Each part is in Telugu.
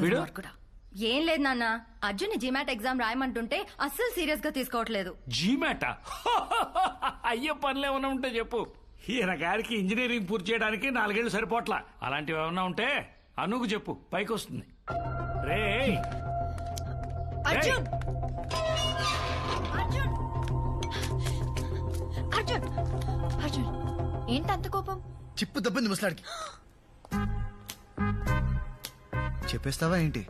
వీడు ఏం లేదు నాన్న, అర్జున్ జీమాట్ ఎగ్జామ్ రాయమంటుంటే అస్సలు సీరియస్ గా తీసుకోవట్లేదు. జీమాటా? అయ్యే పనులు ఏమైనా ఉంటే చెప్పు. ఈయన గారికి ఇంజనీరింగ్ పూర్తి చేయడానికి 4 ఏళ్లు సరిపోట్లా. అలాంటివి ఏమైనా ఉంటే అనుకు చెప్పు, పైకి వస్తుంది. రే అర్జున్ అర్జున్ అర్జున్ అర్జున్ ఏంటి అంత కోపం? చిప్పు దెబ్బింది ముసలాడికి. చెప్పేస్తావా ఏంటి?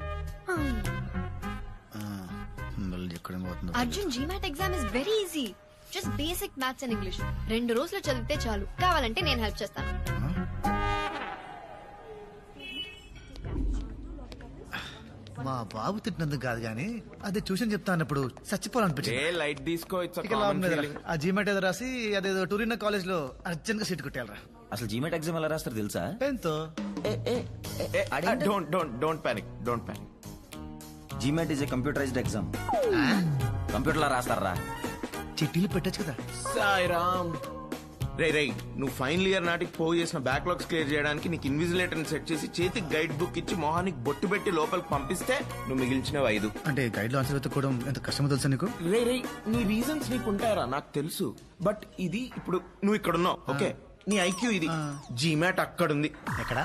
Arjun GMAT exam is very easy. Just basic maths and English 2 రోజులు చదివితే చాలు. కావాలంటే నేను హెల్ప్ చేస్తాను. మా బాబు తిట్టినందుకు కాదు గానీ అదే ట్యూషన్ చెప్తా అన్నప్పుడు చచ్చిపోవాలనిపించింది. లైట్ తీసుకో. ఆ జీమెట్ ఏదో రాసి అదేదో టూరిన్ కాలేజ్ లో అర్జెంట్ గా సీట్ కొట్టేయాలరా. అసలు జీమెట్ ఎగ్జామ్ ఎలా రాస్తారు తెలుసా? పెన్ తో. Don't panic. GMAT is a computerized exam. Computer లో రాస్తారా? చిట్టీలు పెట్టచ్చు కదా. సాయిరామ్. రే నువ్వు ఫైనల్ ఇయర్ నాటికి పోగు చేసిన బ్యాక్లాగ్స్ క్లియర్ చేయడానికి నీకు ఇన్విజిలేటర్ సెట్ చేసి చేతికి గైడ్ బుక్ ఇచ్చి మొహానికి బొట్టు పెట్టి లోపలికి పంపిస్తే నువ్వు మిగిల్చినవి 5. అంటే గైడ్ లో ఆన్సర్ వెతుక్కోవడం ఎంత కష్టమో తెలుసా నీకు? రే నీ రీజన్స్ నీకు ఉంటాయరా, నాకు తెలుసు. బట్ ఇది ఇప్పుడు నువ్వు ఇక్కడ ఉన్నావు, ఓకే? నీ ఐక్యూ ఇది. జీమాట్ అక్కడుంది. ఎక్కడ?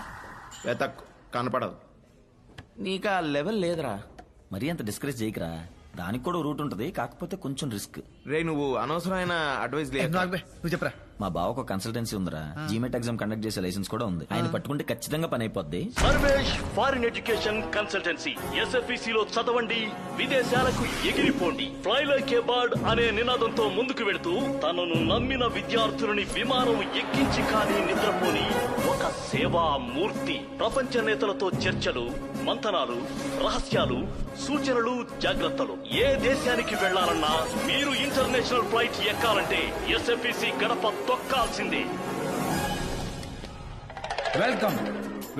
వెతక్ కనపడదు. నీకు ఆ లెవెల్ లేదురా. మరీ అంత డిస్కరేజ్ చేయకరా. దానికి కూడా రూట్ ఉంటది, కాకపోతే కొంచెం రిస్క్. రే నువ్వు అనవసరమైన అడ్వైస్ లేదు. నువ్వు చెప్పరా. మా బావకు ఒక కన్సల్టెన్సీ ఉందిరా. జీమెట్ ఎగ్జామ్ కండక్ట్ చేసే లైసెన్స్ కూడా ఉంది. ఆయన పట్టుకుంటే ఖచ్చితంగా పని అయిపోద్ది. Sarvesh foreign education consultancy. SFEC లో చదవండి, విదేశాలకు ఎగిరిపోండి. ఫ్లై లైక్ ఏ బర్డ్ అనే నినాదంతో ముందుకు వెళుతూ తనను నమ్మిన విద్యార్థులని విమానం ఎక్కించి కానీ నిద్రపోని ఒక సేవా మూర్తి. ప్రపంచ నేతలతో చర్చలు, మంతనాలు, రహస్యాలు, సూచనలు, జాగ్రత్తలు. ఏ దేశానికి వెళ్లాలన్నా మీరు ఇంటర్నేషనల్ ఫ్లైట్ ఎక్కాలంటే SFEC గడప తొక్కాల్సిందే.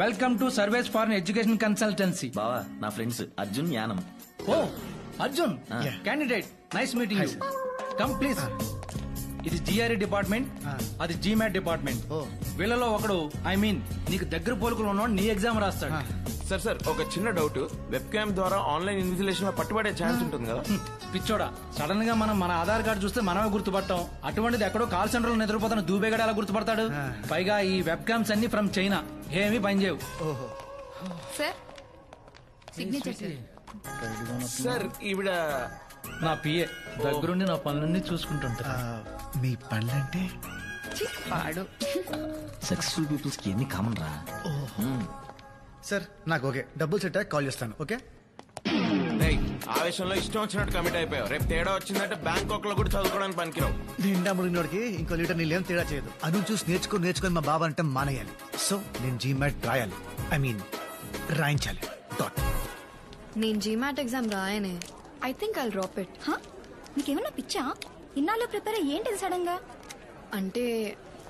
వెల్కమ్ టు సర్వేస్ ఫారెన్ ఎడ్యుకేషన్ కన్సల్టెన్సీ. బావా నా friends Arjun, Yanam. Oh Arjun, candidate, nice meeting you. Come please. ఇది GRE డిపార్ట్మెంట్, అది GMAT డిపార్ట్మెంట్. వీళ్ళలో ఒకడు, ఐ మీన్ నీకు దగ్గర పోలుకులు ఉన్నవాడు నీ ఎగ్జామ్ రాస్తాడు. సార్ ఒక చిన్న డౌట్. వెబ్ క్యామ్ ద్వారా ఆన్లైన్ ఇన్విజిలేషన్ లో పట్టుబడే ఛాన్స్ ఉంటుంది కదా? పిచ్చోడా, సడన్ గా మనం మన ఆధార్ కార్డు చూస్తే మనమే గుర్తుపట్టాం. అటువంటిది ఎక్కడో కాల్ సెంటర్ లో నిద్రపోతున్న దూబేగాడు ఎలా గుర్తుపడతాడు? పైగా ఈ వెబ్ క్యామ్స్ అన్ని ఫ్రమ్ చైనా, ఏమీ పనిచేయవు. Sir signature. సార్ ఈవిడ నా పిఏ, దగ్గరుండి నా పనులన్నీ చూసుకుంటుంటా. మీ పనులంటే సక్సెస్ఫుల్ పీపుల్స్ కి ఎన్ని కామన్ రా. సార్ నాకు ఓకే, డబ్బులు సెట్ అయ్యాక కాల్ చేస్తాను. ఓకే? ఆవేశంలో ఇష్టం వచ్చినట్టు కమిట్ అయిపోయావు. రేపు తేడా వచ్చిందంటే బ్యాంకాక్ లో కూడా చదువుకోవడానికి పనికిరావు. నిండా ముడినోడికి ఇంకో లీటర్ నీళ్ళేం తేడా చేయదు. అను చూసి నేర్చుకొని మా బాబా అంటే మానేయాలి. సో నేను జీమాట్ రాయాలి, ఐ మీన్ రాయించాలి. నేను జీమాట్ ఎగ్జామ్ రాయనే. I think I'll drop it. నీకేమన్నా పిచ్చా? ఇన్నాళ్ళు ప్రిపేర్ ఏంటిది సడన్ గా? అంటే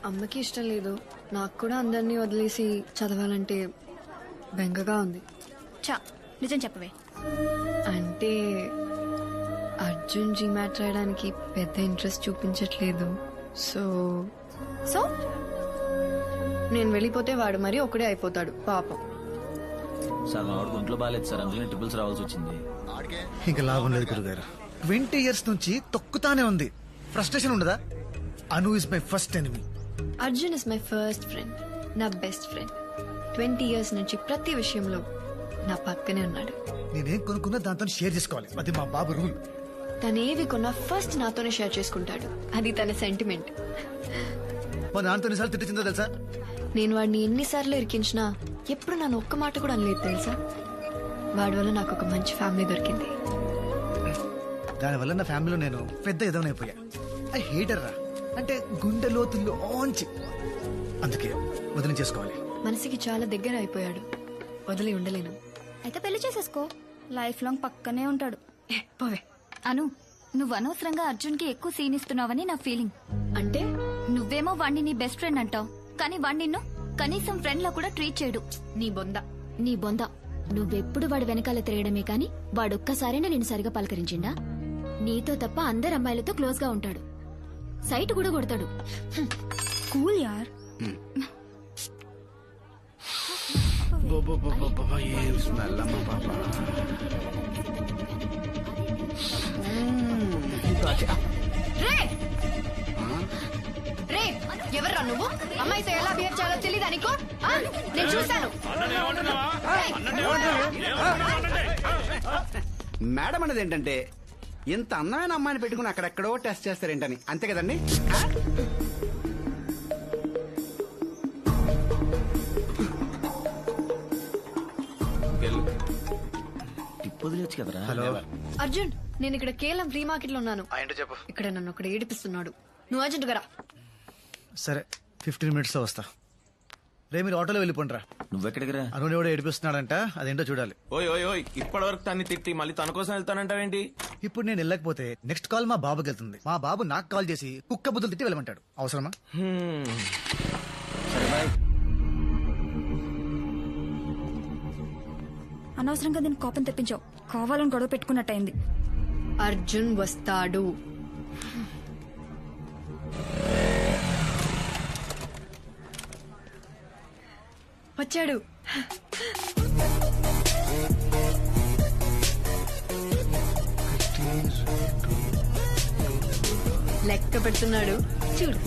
అమ్మకి ఇష్టం లేదు, నాకు కూడా అందరినీ వదిలేసి చదవాలంటే బెంగగా ఉంది. చా నిజం చెప్పవే. అంటే అర్జున్ జీమాట్ రాయడానికి పెద్ద ఇంట్రెస్ట్ చూపించట్లేదు. సో సో నేను వెళ్ళిపోతే వాడు మరి ఒకడే అయిపోతాడు పాపం. సార్ మా వాడికి ఒంట్లో బాగాలేదు సార్, అందుకని ట్రిపుల్స్ రావాల్సి వచ్చింది. ఇంకా లాభం లేదు గురుగారు. 20 years నుంచి తొక్కుతానే ఉంది. ఫ్రస్ట్రేషన్ ఉండదా? Anu is my first enemy. Arjun is my first friend, నా బెస్ట్ ఫ్రెండ్. 20 years నుంచి ప్రతి విషయంలో నా పక్కనే ఉన్నాడు. నేనేం కొనుక్కున్నా దాంతో షేర్ చేసుకోవాలి, అది మా బాబు రూల్. తనేవి కొన్నా ఫస్ట్ నాతోనే షేర్ చేసుకుంటాడు, అది తన సెంటిమెంట్. మా నాన్నతో ఎన్నిసార్లు తిట్టిందో తెలుసా? నేను వాడిని ఎన్నిసార్లు ఇరికించినా ఎప్పుడు నన్ను ఒక్క మాట కూడా అనలేదు తెలుసా. వాడి వల్ల నాకు ఒక మంచి ఫ్యామిలీ దొరికింది. దానివల్ల నా ఫ్యామిలీలో నేను పెద్ద ఎదవనైపోయా. ఐ హేటర్ రా, అంటే గుండె లోతుల్లోంచి. అందుకే వదిలి చేసుకోవాలి. మనసుకి చాలా దగ్గర అయిపోయాడు, వదిలి ఉండలేను. అయితే పెళ్లి చేసేసుకో, లైఫ్ లాంగ్ పక్కనే ఉంటాడు. పోవే. అను, నువ్వు అనవసరంగా అర్జున్ కి ఎక్కువ సీన్ ఇస్తున్నావని నా ఫీలింగ్. అంటే నువ్వేమో వాణ్ణి నీ బెస్ట్ ఫ్రెండ్ అంటావు, కానీ వాణ్ణి నిన్ను కనీసం ఫ్రెండ్ లా కూడా ట్రీట్ చేయడు. నీ బొంద నువ్వెప్పుడు వాడు వెనకాల తిరగడమే కాని వాడొక్కసారైనా నేను సరిగా పలకరించిండా? నీతో తప్ప అందరు అమ్మాయిలతో క్లోజ్ గా ఉంటాడు, సైట్ కూడా కొడతాడు. కూల్ యార్. ఏం స్మెల్ అమ్మ పాప. రే రే ఎవర్రా నువ్వు? అమ్మాయితో ఎలా బిహేవ్ చేయాలో తెలీదా నీకు? ఆ? నేను చూశాను. మేడం అనేది ఏంటంటే ఇంత అందమైన అమ్మాయిని పెట్టుకుని అక్కడెక్కడో టెస్ట్ చేస్తారేంటని, అంతే కదండి? టిప్ వదిలేచ్చు కదరా. హలో అర్జున్, నేను ఇక్కడ కేవలం ఫ్రీ మార్కెట్ లో ఉన్నాను. ఏంటో చెప్పు. ఇక్కడ నన్ను ఒకడు ఏడిపిస్తున్నాడు. నువ్వు అర్జెంట్ గా రా. సరే 15 minutes లో వస్తా. రే మీరు ఆటోలో వెళ్ళిపోండిరా. నువ్వెక్కడికి రా? అనుని కూడా ఏడిపిస్తున్నాడంట, అదేంటో చూడాలి. ఓయ్ ఓయ్ ఓయ్ ఇప్పటి వరకు తన్ని తిట్టి మళ్ళీ తన కోసం వెళ్తానంటావేంటి? ఇప్పుడు నేను వెళ్ళకపోతే నెక్స్ట్ కాల్ మా బాబుకి వెళ్తుంది. మా బాబు నాకు కాల్ చేసి కుక్క బుద్ధులు తిట్టి వెళ్ళమంటాడు. అవసరమా? సరే బాయ్. అనవసరంగా దీన్ని కోపం తెప్పించావు. కావాలని గొడవ పెట్టుకున్నట్టయింది. అర్జున్ వస్తాడు. వచ్చాడు. లెక్క పెడుతున్నాడు చూడు.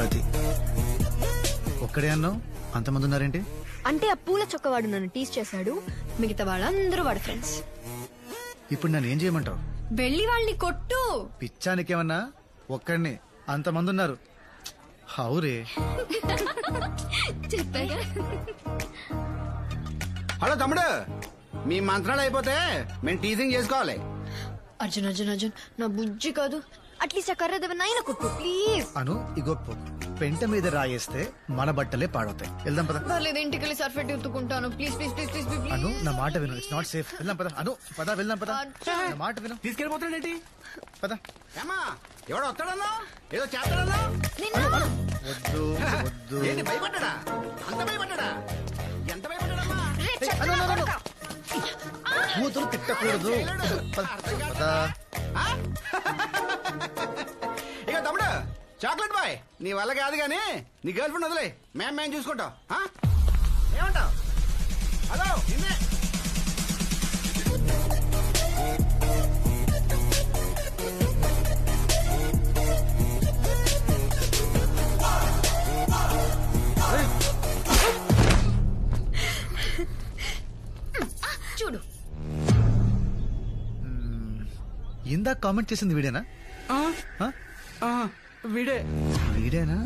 అది ఒక్కడే అన్నావు, అంతమంది ఉన్నారేంటి? అంటే ఆ పూల చొక్కవాడు నన్ను టీస్ చేశాడు. మిగతా వాళ్ళందరూ వాడు ఫ్రెండ్స్. ఇప్పుడు నన్ను ఏం చేయమంటావు? వెళ్ళి వాళ్ళని కొట్టు. పిచ్చానికేమన్నా? ఒక్కడిని అంతమంది ఉన్నారు. హౌరే. చెప్పాగా. హలో తమ్ముడు, మీ మంత్రాలు అయిపోతే మేము టీజింగ్ చేసుకోవాలి. అర్జున్ అర్జున్ అర్జున్, నా బుజ్జి కాదు. అట్లీస్ట్ ఆ కర్ర దెబ్బనైనా కొట్టు ప్లీజ్. అను ఇగో పెంట మీద రాయేస్తే మన బట్టలే పాడవుతాయి. వెళ్దాం పద. పర్లేదు, ఇంటికి వెళ్ళి సర్ఫెట్ ఎత్తుకుంటాను. Please please please please please. Anu నా మాట విను, ఇట్స్ నాట్ సేఫ్. వెళ్దాం పద. అను పద, వెళ్దాం పద. నా మాట విను, తీసుకెళ్ళిపోతాడేంటి? పద. ఏమా ఎవడో వస్తాడన్నా, ఏదో చేస్తాడన్నా? వద్దు వద్దు. ఏంటి భయపడ్డా? అంత భయపడ్డా? ఎంత భయపడ్డాడమ్మా? కూతురు తిట్టకూడదు. పద, పద. ఇక తమ్ముడు చాక్లెట్ బాయ్, నీ వల్ల కాదు గానీ నీ గర్ల్ ఫ్రెండ్ వదిలే, మేము చూసుకుంటాం. ఏమంటావు? హలో నిన్నే. చూడు. ఇందాక కామెంట్ చేసింది వీడేనా? వీడే. వీడేనా?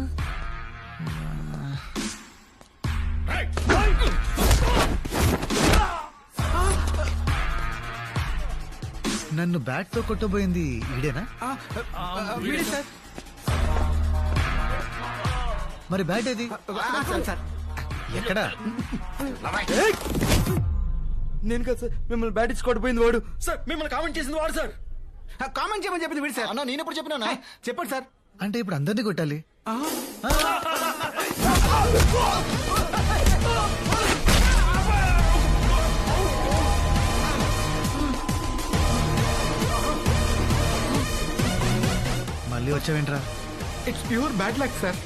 నన్ను బ్యాట్ తో కొట్టబోయింది వీడేనా? వీడే సార్. మరి బ్యాట్ ఏది? సార్ ఎక్కడా? నేను కదా సార్, మిమ్మల్ని బ్యాట్ ఇచ్చి కొట్టిపోయింది వాడు. సార్ మిమ్మల్ని కామెంట్ చేసింది వాడు సార్. కామెంట్ చేయమని చెప్పింది వీడు సార్. నేను ఎప్పుడు చెప్పినా? చెప్పండి సార్. అంటే ఇప్పుడు అందరినీ కొట్టాలి? మళ్ళీ వచ్చావేంట్రా? It's pure bad luck sir.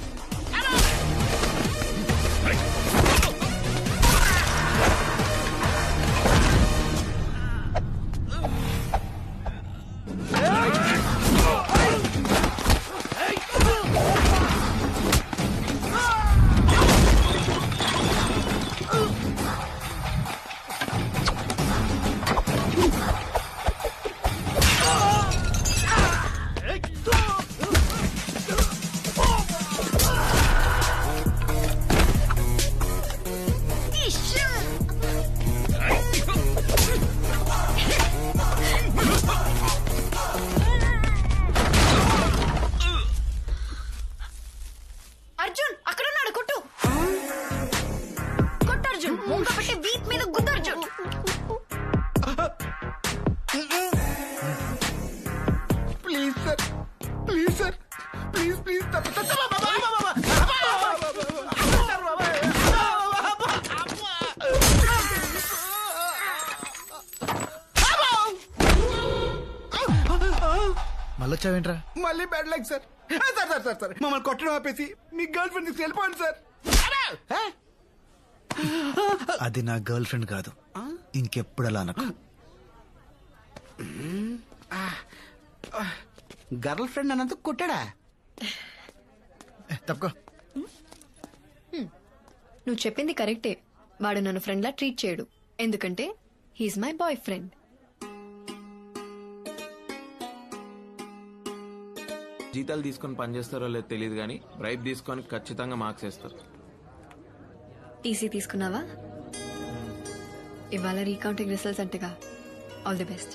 Arjun అక్కడ ఉన్నాడు, కొట్టు కొట్టు అర్జున్. ముంగ పెట్టి వీప్ మీద గుద్దు Arjun. Please sir, please sir, please please. మళ్ళీ వచ్చావేంట్రా? మళ్ళీ bad luck sir. Sir sir sir sir మమ్మల్ని కొట్టడం ఆపేసి మీ గర్ల్ ఫ్రెండ్ తీసుకు వెళ్ళిపోండి సార్. అది నా గర్ల్ ఫ్రెండ్ కాదు, ఇంకెప్పుడు అలా అనకు. గర్ల్ ఫ్రెండ్ అన్నందుకు కొట్టాడా? తప్పుకో. నువ్వు చెప్పింది కరెక్టే. వాడు నన్ను ఫ్రెండ్లా ట్రీట్ చేయడు, ఎందుకంటే హీఈస్ మై బాయ్ ఫ్రెండ్. జీతాలు తీసుకొని పనిచేస్తారో లేదో తెలియదు కానీ బ్రైబ్ తీసుకొని ఖచ్చితంగా మార్క్స్ వేస్తారు. టీసీ తీసుకున్నావా? ఇవాళ రీకౌంటింగ్ రిజల్ట్స్ అంటగా. All the best.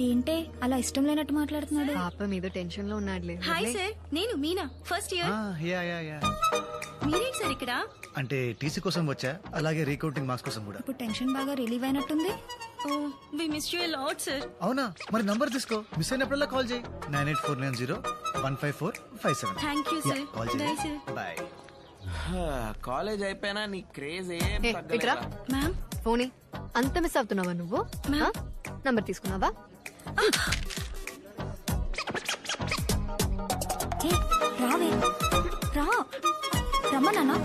ఏంటే అలా ఇష్టం లేనట్టు మాట్లాడుతున్నాడు? పాపం ఏదో టెన్షన్ లో ఉన్నాడులే. హాయ్ సార్, నేను మీనా, ఫస్ట్ ఇయర్. మీరేంటి సార్ ఇక్కడ? అంటే టీసీ కోసం వచ్చా, అలాగే రీకౌంటింగ్ మార్క్స్ కోసం కూడా. ఇప్పుడు టెన్షన్ బాగా రిలీవ్ అయినట్టుంది. Oh we miss you a lot sir. అవునా? మరి నంబర్ తీసుకో, మిస్ అయినప్పుడల్లా కాల్ చేయి. 9849015457. Thank you sir. కాల్ బై చేయి. సార్. బాయ్. కాలేజ్ అయిపోయినా నీ క్రేజ్ ఏం ఏ, ఇట్రా. మ్యామ్, ఫోన్ అంత మిస్ అవుతున్నావా నువ్వు? నంబర్ తీసుకున్నావా? ఏ రావే, రా రమ్మన్నా.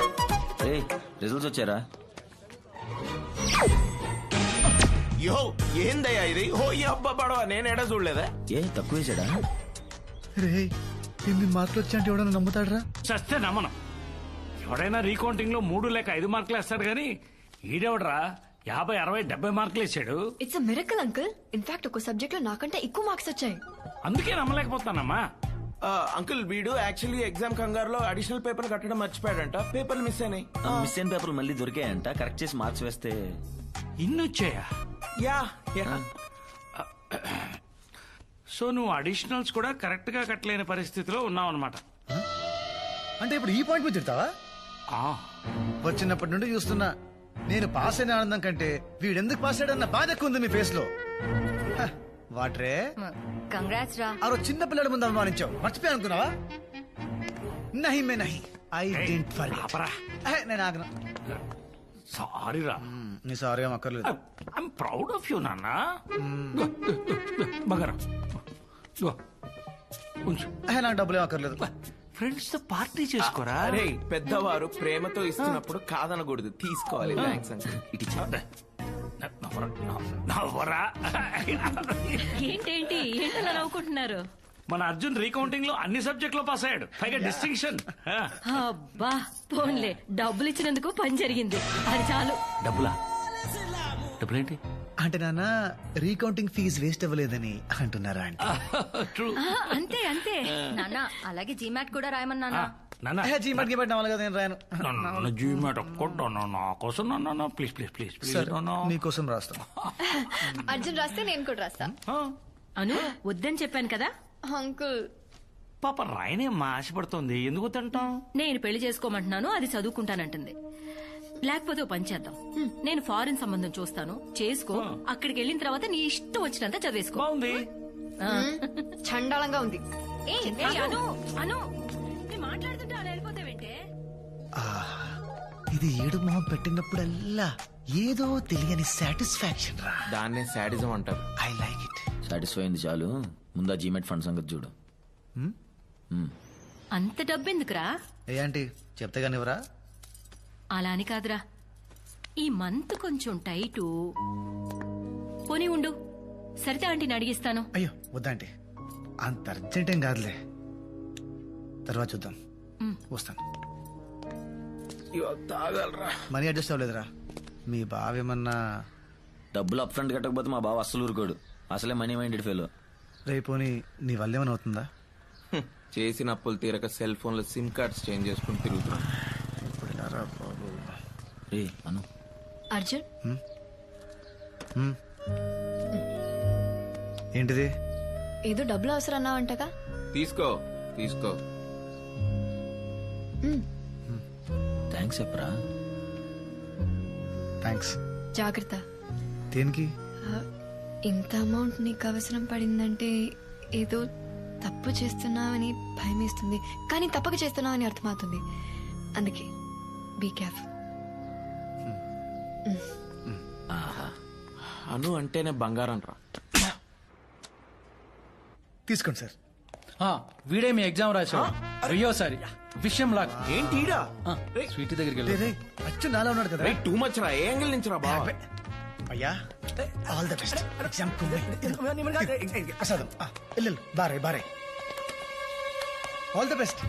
రిజల్ట్స్ వచ్చారా? యో ఏందయ్యా ఇది? హో ఈ అబ్బా పడవ నేను ఎడ చూడలేదా? ఏ తక్కువ వేసాడా? రే, 8 మార్కులు వచ్చా ఎవడన్నా నమ్ముతాడరా? చస్తే నమ్మను. ఎవడైనా రీకౌంటింగ్ లో 3 లేక 5 మార్కులు వేస్తాడు గానీ ఈడెవడరా 50, 60, 70 మార్కులు వేసాడు. It's a miracle uncle. In fact ఒక సబ్జెక్ట్ లో నాకంటే ఎక్కువ మార్క్స్ వచ్చాయి. అందుకే నమ్మలేకపోతానమ్మా. అంకుల్ వీడు యాక్చువల్లీ ఎగ్జామ్ కంగారులో అడిషనల్ పేపర్ కట్టడం మర్చిపోయాడంట. పేపర్లు మిస్ అయినాయి. మిస్ అయిన పేపర్లు మళ్ళీ దొరికాయంట. కరెక్ట్ చేసి మార్క్స్ వేస్తే ఇన్నొచ్చాయా? యా సో నువ్వు అడిషనల్స్ కూడా కరెక్ట్ గా కట్టలేని పరిస్థితిలో ఉన్నావు అనమాట. అంటే ఇప్పుడు ఈ పాయింట్ మీద తిడతావా? వచ్చినప్పటి నుండి చూస్తున్నా, నేను పాస్ అయిన ఆనందం కంటే వీడెందుకు పాస్ అయ్యాడన్న బాధ ఎక్కువ ఉంది మీ ఫేస్ లో. వాట్రే, కంగ్రాట్స్ రా. ఆ రోజు చిన్న పిల్లల ముందు అవమానించావు, మర్చిపోయా అనుకున్నావా? నహి మే నహి, ఐ డెంట్ ఫర్గెట్. నేను ఆగను. సారీ రా. నీ సారీ ఏం అక్కర్లేదు. ఐఎమ్ ప్రౌడ్ ఆఫ్ యూ నాన్న. బంగారం ఉంచు. నాకు డబ్బులు ఏం అక్కర్లేదు. ఫ్రెండ్స్ తో పార్టీ చేసుకోరా. అరే పెద్దవారు ప్రేమతో ఇస్తున్నప్పుడు కాదనకూడదు, తీసుకోవాలి. Thanks uncle. ఇటు నవ్వరా. ఏంటేంటి ఏంటలా నవ్వుకుంటున్నారు? మన అర్జున్ రీకౌంటింగ్ లో అన్ని సబ్జెక్ట్ లో పాస్ అయ్యాడు, పైగా డిస్టింక్షన్. అబ్బా పోన్లే, డబ్బులు ఇచ్చినందుకు పని జరిగింది, అది చాలు. డబ్బులా? డబ్బులేంటి? అంటే నాన్న రీకౌంటింగ్ ఫీజు వేస్ట్ అవ్వలేదని అంటున్నారా? అంటే అంతే అంతే నాన్న, అలాగే జీమాట్ కూడా రాయమన్నా. జీమాట్ కి పెట్టిన కదా, నేను రాయను. జీమాట్ ఒక్కటా నా కోసం? నాన్న ప్లీజ్ ప్లీజ్ ప్లీజ్ ప్లీజ్. నీకోసం రాస్తా. అర్జున్ రాస్తే నేను కూడా రాస్తా. అను వద్దని చెప్పాను కదా అంకుల్. పాప రాయనేమ్మా, ఆశపడుతోంది. ఎందుకు తింటాం? నేను పెళ్లి చేసుకోమంటున్నాను, అది చదువుకుంటానంటుంది. లేకపోతే ఓ పని చేద్దాం, నేను ఫారిన్ సంబంధం చూస్తాను, చేసుకో. అక్కడికి వెళ్ళిన తర్వాత నీ ఇష్టం వచ్చినంత చదివేసుకో. బాగుంది. చండాలంగా ఉంది. అను అను నేను మాట్లాడుతుంటే అలా వెళ్ళిపోతావేంటే? ఇది ఏడు మొహం పెట్టినప్పుడల్లా ఏదో తెలియని సాటిస్ఫాక్షన్ రా. దాన్నే శాడిజం అంటారు. I like it. సాటిస్ఫై అయింది చాలు. ముందా జీమెట్ ఫండ్ సంగతి చూడు. అంత డబ్బెందుకురా? ఏ ఆంటీ చెప్తే కానివరా? అలా అని కాదురా, ఈ మంత్ కొంచెం టైటు. పోనీ ఉండు, సరిత ఆంటీని అడిగిస్తాను. అయ్యో వద్దాంటీ, అంత అర్జెంట్ ఏం కాదులే, తర్వాత చూద్దాం. వస్తాను. తాగలరా? Money adjust అవ్వలేదురా? మీ బావేమన్నా డబ్బులు అప్ ఫ్రంట్ కట్టకపోతే మా బావ అస్సలు ఊరుకోడు. అసలే మనీ మైండెడ్ ఫెలో. రేపోని నీ వల్ల ఏమైనా అవుతుందా? చేసిన అప్పులు తీరక సెల్ ఫోన్ లో సిమ్ కార్డ్స్ చేంజ్ చేసుకుని తిరుగుతున్నాం. అను అర్జున్ ఏంటిది? ఏదో డబ్బులు అవసరం అన్నావంటగా. తీసుకో తీసుకో. థ్యాంక్స్ చెప్పరా. థ్యాంక్స్. జాగ్రత్త. దేనికి? ఇంత అమౌంట్ నీకు అవసరం పడిందంటే ఏదో తప్పు చేస్తున్నావని భయమేస్తుంది, కానీ తప్పక చేస్తున్నావని అర్థమవుతుంది. అందుకే బీ కేర్ఫుల్. అను అంటేనే బంగారం రా. తీసుకోండి సార్. వీడే మీ ఎగ్జామ్ రాశాడు. వెయ్యోసారి విషయం లాక్ ఏంటి ఈడా? స్వీటీ దగ్గరికి రే, వెళ్ళి రే, అచ్చు నాలా ఉన్నాడు కదా రేయ్, టూ మచ్ రా. ఏ యాంగిల్ నుంచి రా బా? అయ్యా ఆల్ ద బెస్ట్ ఎగ్జామ్ ప్రసాదం బారే బారే ఆల్ ద బెస్ట్